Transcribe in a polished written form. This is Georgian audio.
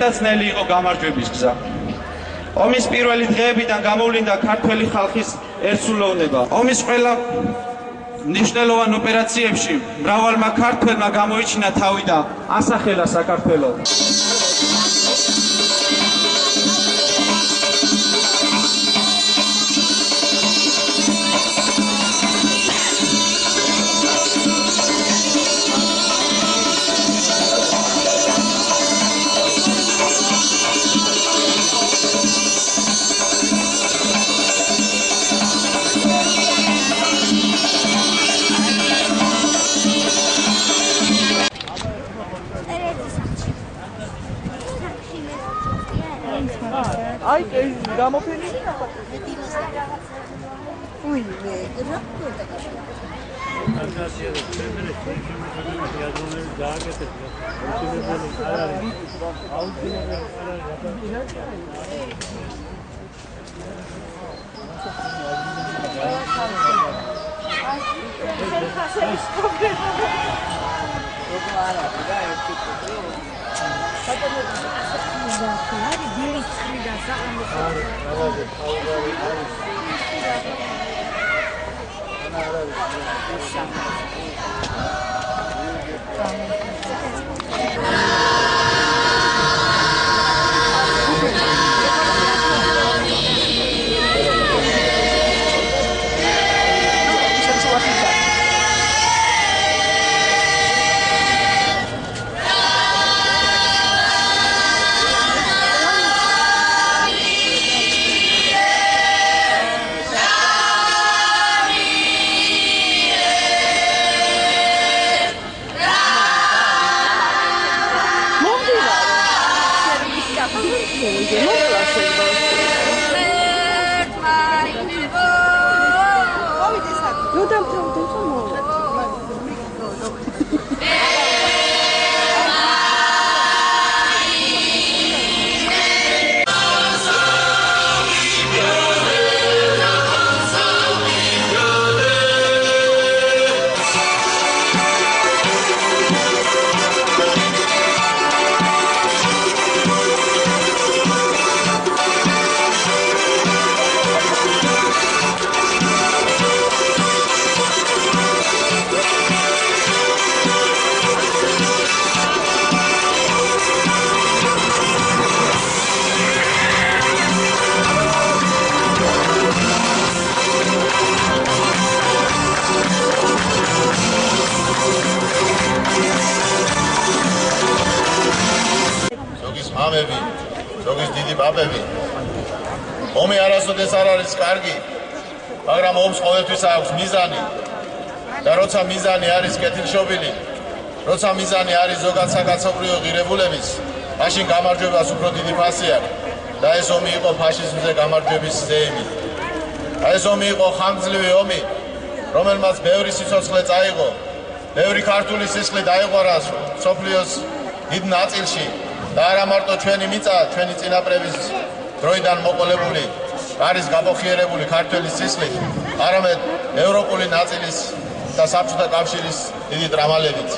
მეტაცნელი იყო გამარჯვების გზა. ომის პირველი დღეებიდან გამოვლინდა ქართველი ხალხის ერთსულოვნება. ომის ყველა მნიშვნელოვან ოპერაციებში მრავალმა ქართველმა გამოიჩინა თავი და ასახელა საქართველო. Ay, გამოფენი. Ui, მამები, ზოგის დიდი პაპები. ომი არასოდეს არ არის კარგი, მაგრამ ომს ყოველთვის აქვს მიზანი. და როცა მიზანი არის კეთილშობილი, როცა მიზანი არის ზოგად საკაცობრიო ღირებულების, მაშინ გამარჯვებას უფრო დიდი ფასი აქვს. და ეს ომი იყო ფაშიზმზე გამარჯვების ზეიმი. ეს ომი იყო ხანგრძლივი ომი, რომელმაც ბევრი სიცოცხლე წაიღო, ბევრი ქართული სისხლი დაიღვარა მსოფლიოს დიდ ნაწილში. და არა მარტო ჩვენი მიწა, ჩვენი წინაპრების დროიდან მოყოლებული, არის გაბოხიერებული ქართველის სისხლით, არამედ ევროპული ნაწილის და საბჭოთა კავშირის დიდი ტრამალებით.